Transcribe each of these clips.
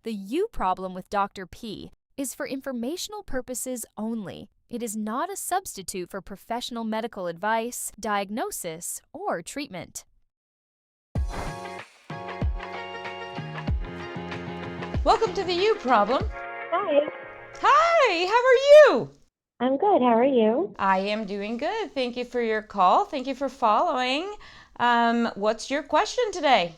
The you problem with Dr. P is for informational purposes only. It is not a substitute for professional medical advice, diagnosis, or treatment. Welcome to the You Problem. Hi, Hi, how are you? I'm good. How are you? I am doing good. Thank you for your call. Thank you for following. What's your question today?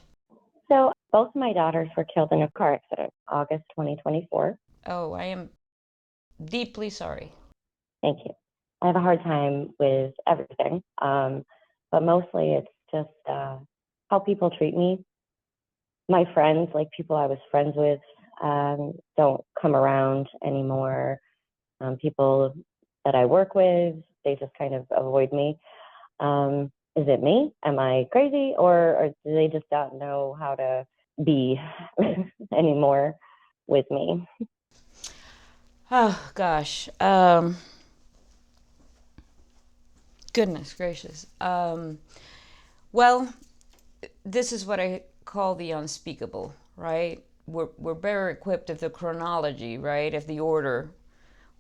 So, both my daughters were killed in a car accident, August 2024. Oh, I am deeply sorry. Thank you. I have a hard time with everything, but mostly it's just how people treat me. My friends, like people I was friends with, don't come around anymore. People that I work with, they just kind of avoid me. Is it me? Am I crazy? Or do they just not know how to be anymore with me? Oh, gosh. Goodness gracious. Well, this is what I call the unspeakable, right? We're better equipped if the chronology, right? If the order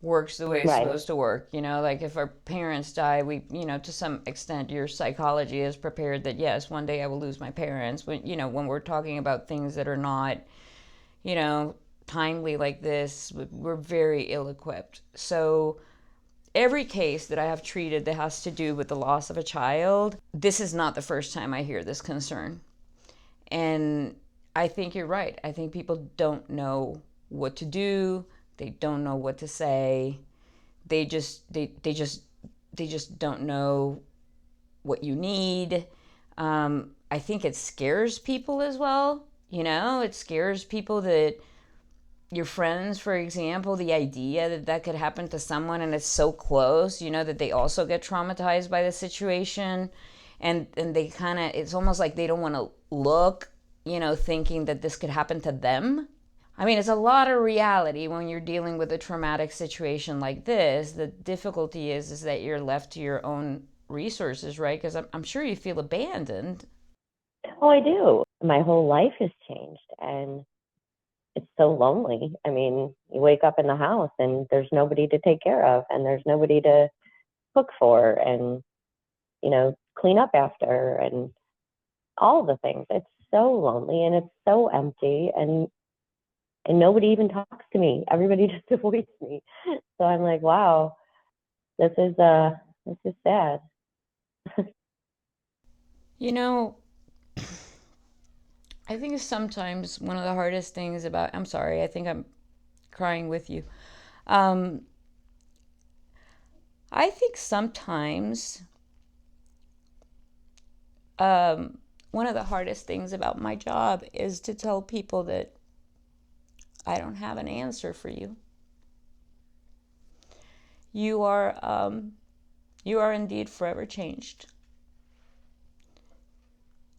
works the way it's Right. supposed to work. Like if our parents die, we, to some extent, your psychology is prepared that yes, one day I will lose my parents. When we're talking about things that are not, you know, timely like this, we're very ill-equipped. So every case that I have treated that has to do with the loss of a child, this is not the first time I hear this concern. And I think you're right. I think people don't know what to do. They don't know what to say. They just don't know what you need. I think it scares people as well. It scares people that your friends, for example, the idea that that could happen to someone and it's so close, that they also get traumatized by the situation. And they kind of, it's almost like they don't want to look, thinking that this could happen to them. I mean, it's a lot of reality when you're dealing with a traumatic situation like this. The difficulty is that you're left to your own resources, right? Because I'm sure you feel abandoned. Oh, I do. My whole life has changed and it's so lonely. I mean, you wake up in the house and there's nobody to take care of and there's nobody to cook for and, clean up after and all the things. It's so lonely and it's so empty and nobody even talks to me. Everybody just avoids me. So I'm like, wow, this is sad. You know, I think sometimes one of the hardest things about, I'm sorry, I think I'm crying with you. Um, I think sometimes one of the hardest things about my job is to tell people that I don't have an answer for you. You are, you are indeed forever changed.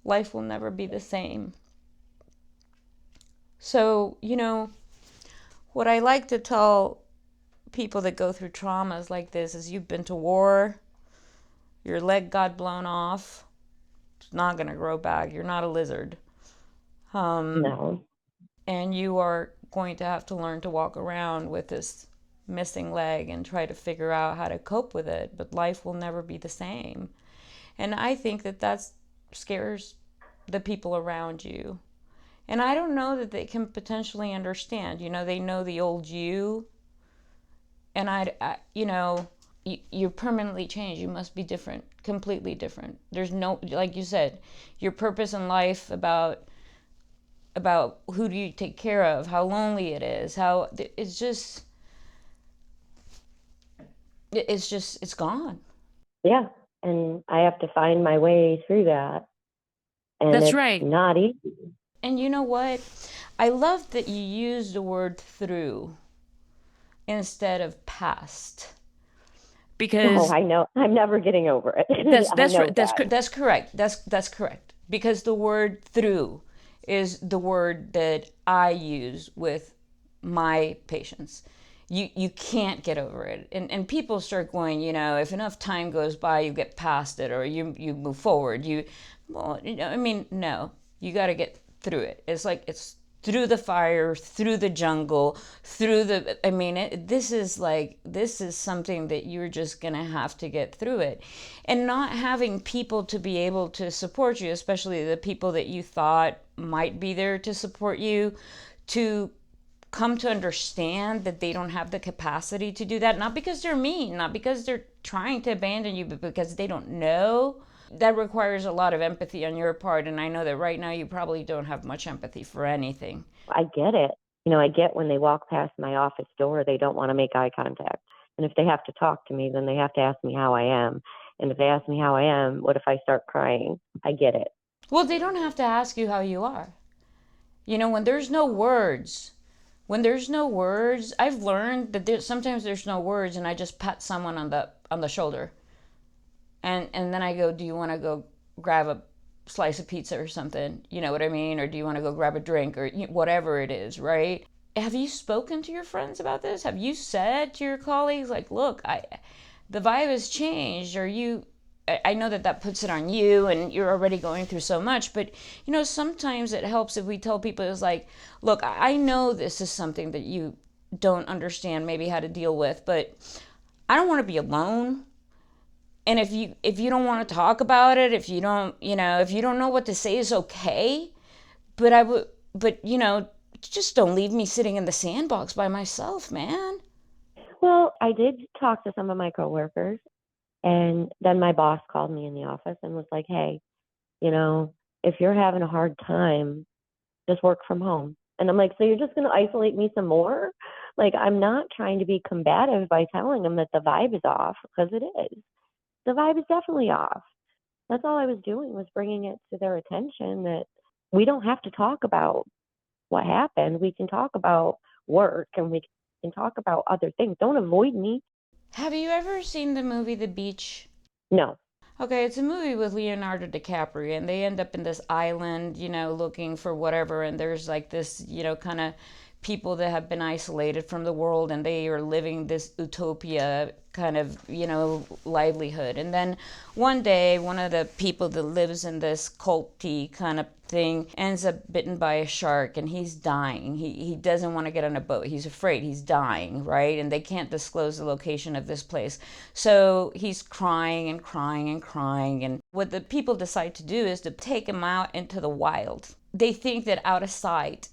Life will never be the same. So, what I like to tell people that go through traumas like this is you've been to war, your leg got blown off, it's not going to grow back. You're not a lizard. No. And you are going to have to learn to walk around with this missing leg and try to figure out how to cope with it. But life will never be the same. And I think that scares the people around you. And I don't know that they can potentially understand. They know the old you. And you're permanently changed. You must be different, completely different. There's no, like you said, your purpose in life about who do you take care of, how lonely it is, how it's gone. Yeah. And I have to find my way through that. And That's it's right. not easy. And you know what? I love that you use the word through instead of past. Oh, Because I know. I'm never getting over it. that's I that's know right. that. That's correct. That's correct. Because the word through is the word that I use with my patients. You can't get over it. And people start going, if enough time goes by, you get past it or you move forward. No, you got to get through it. It's like it's through the fire, through the jungle, through the, I mean, this is something that you're just going to have to get through it. And not having people to be able to support you, especially the people that you thought might be there to support you, to come to understand that they don't have the capacity to do that, not because they're mean, not because they're trying to abandon you, but because they don't know. That requires a lot of empathy on your part, and I know that right now you probably don't have much empathy for anything. I get it. You know, I get when they walk past my office door, they don't want to make eye contact. And if they have to talk to me, then they have to ask me how I am. And if they ask me how I am, what if I start crying? I get it. Well, they don't have to ask you how you are. You know, when there's no words, I've learned that sometimes there's no words, and I just pat someone on the shoulder, and then I go, do you want to go grab a slice of pizza or something? You know what I mean? Or do you want to go grab a drink, or whatever it is, right? Have you spoken to your friends about this? Have you said to your colleagues, like, look, the vibe has changed? I know that puts it on you, and you're already going through so much, but sometimes it helps if we tell people, it's like, look, I know this is something that you don't understand maybe how to deal with, but I don't want to be alone. And if you don't want to talk about it, if you don't know what to say, is okay. But just don't leave me sitting in the sandbox by myself, man. Well, I did talk to some of my coworkers, and then my boss called me in the office and was like, hey, if you're having a hard time, just work from home. And I'm like, so you're just going to isolate me some more? Like, I'm not trying to be combative by telling them that the vibe is off, because it is. The vibe is definitely off. That's all I was doing, was bringing it to their attention that we don't have to talk about what happened. We can talk about work, and we can talk about other things. Don't avoid me. Have you ever seen the movie The Beach? No. Okay, it's a movie with Leonardo DiCaprio, and they end up in this island, looking for whatever, and there's like this, kind of people that have been isolated from the world, and they are living this utopia kind of, livelihood. And then one day, one of the people that lives in this culty kind of thing ends up bitten by a shark, and he's dying. He doesn't want to get on a boat. He's afraid he's dying, right? And they can't disclose the location of this place. So he's crying and crying and crying. And what the people decide to do is to take him out into the wild. They think that out of sight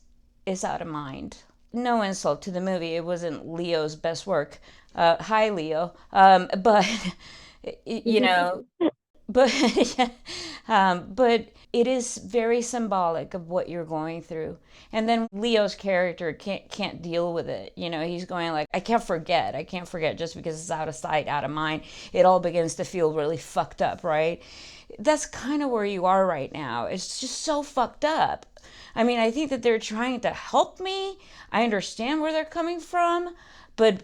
is out of mind. No insult to the movie. It wasn't Leo's best work. Hi, Leo. But, but, but it is very symbolic of what you're going through. And then Leo's character can't deal with it. He's going like, I can't forget just because it's out of sight, out of mind. It all begins to feel really fucked up, right? That's kind of where you are right now. It's just so fucked up. I mean, I think that they're trying to help me. I understand where they're coming from, but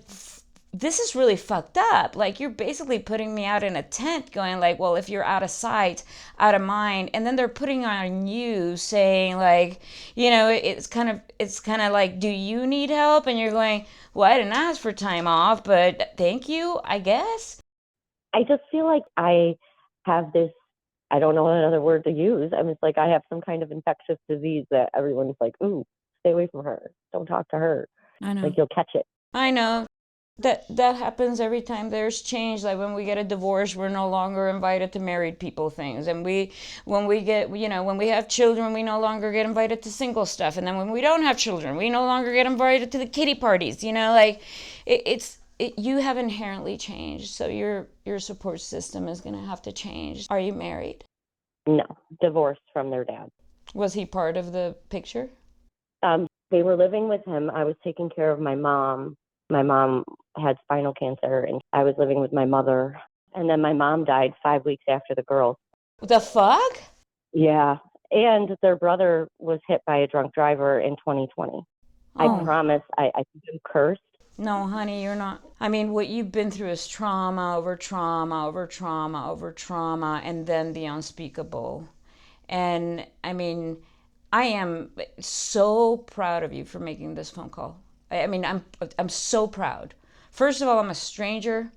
this is really fucked up. Like, you're basically putting me out in a tent going like, well, if you're out of sight, out of mind, and then they're putting on you saying like, it's kind of like, do you need help? And you're going, well, I didn't ask for time off, but thank you, I guess. I just feel like I have this, I don't know another word to use. I mean, it's like I have some kind of infectious disease that everyone's like, ooh, stay away from her. Don't talk to her. I know. Like, you'll catch it. I know. That happens every time there's change. Like when we get a divorce, we're no longer invited to married people things. And when we have children, we no longer get invited to single stuff. And then when we don't have children, we no longer get invited to the kiddie parties. You have inherently changed. So your support system is going to have to change. Are you married? No, divorced from their dad. Was he part of the picture? They were living with him. I was taking care of my mom. My mom had spinal cancer, and I was living with my mother. And then my mom died 5 weeks after the girls. The fuck? Yeah. And their brother was hit by a drunk driver in 2020. Oh. I promise, I think I'm cursed. No, honey, you're not. I mean, what you've been through is trauma over trauma over trauma over trauma, and then the unspeakable. And I mean, I am so proud of you for making this phone call. I mean, I'm so proud. First of all, I'm a stranger,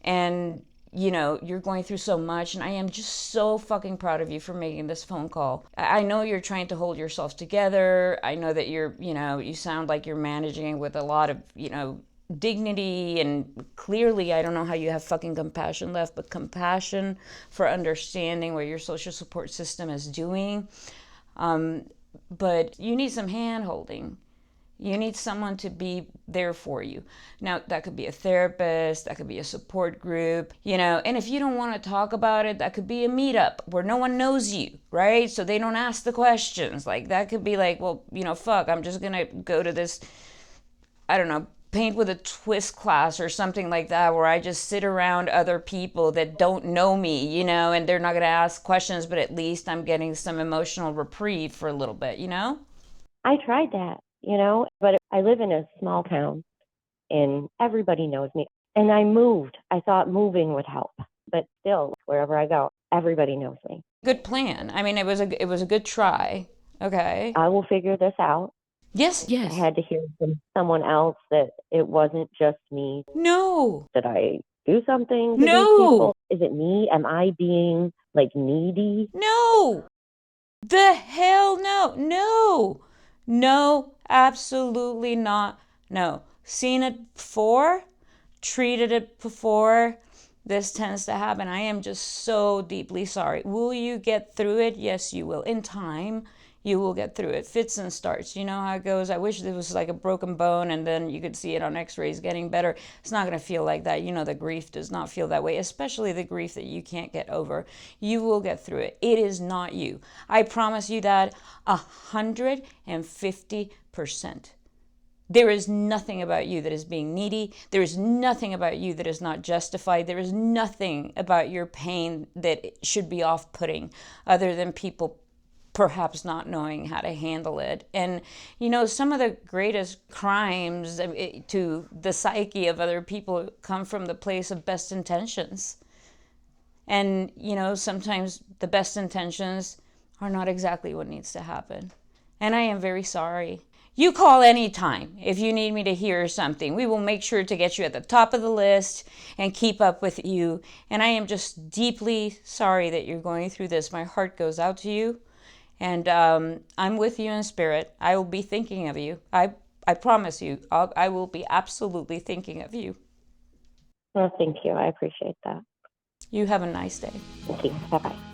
and you know, you're going through so much, and I am just so fucking proud of you for making this phone call. I know you're trying to hold yourself together. I know that you're, you know, you sound like you're managing with a lot of, you know, dignity, and clearly I don't know how you have fucking compassion left, but compassion for understanding what your social support system is doing. But you need some hand holding. You need someone to be there for you. Now, that could be a therapist, that could be a support group, you know, and if you don't want to talk about it, that could be a meetup where no one knows you, right? So they don't ask the questions. Like, that could be like, well, you know, fuck, I'm just going to go to this, I don't know, paint with a twist class or something like that, where I just sit around other people that don't know me, you know, and they're not going to ask questions, but at least I'm getting some emotional reprieve for a little bit, you know? I tried that, you know, but I live in a small town and everybody knows me. And I moved. I thought moving would help, but still, wherever I go, everybody knows me. Good plan. I mean, it was a good try. Okay. I will figure this out. Yes, I yes. had to hear from someone else that it wasn't just me. No. Did I do something to these No. people? Is it me? Am I being like needy? No. The hell no. No. No, absolutely not. No. Seen it before, treated it before. This tends to happen. I am just so deeply sorry. Will you get through it? Yes, you will. In time, you will get through it. Fits and starts. You know how it goes. I wish there was like a broken bone and then you could see it on x-rays getting better. It's not going to feel like that. You know, the grief does not feel that way, especially the grief that you can't get over. You will get through it. It is not you. I promise you that 150%. There is nothing about you that is being needy. There is nothing about you that is not justified. There is nothing about your pain that should be off-putting, other than people perhaps not knowing how to handle it. And, you know, some of the greatest crimes to the psyche of other people come from the place of best intentions. And, you know, sometimes the best intentions are not exactly what needs to happen. And I am very sorry. You call anytime if you need me to hear something. We will make sure to get you at the top of the list and keep up with you. And I am just deeply sorry that you're going through this. My heart goes out to you. And I'm with you in spirit. I will be thinking of you. I promise you, I will be absolutely thinking of you. Well, thank you. I appreciate that. You have a nice day. Thank you. Bye-bye.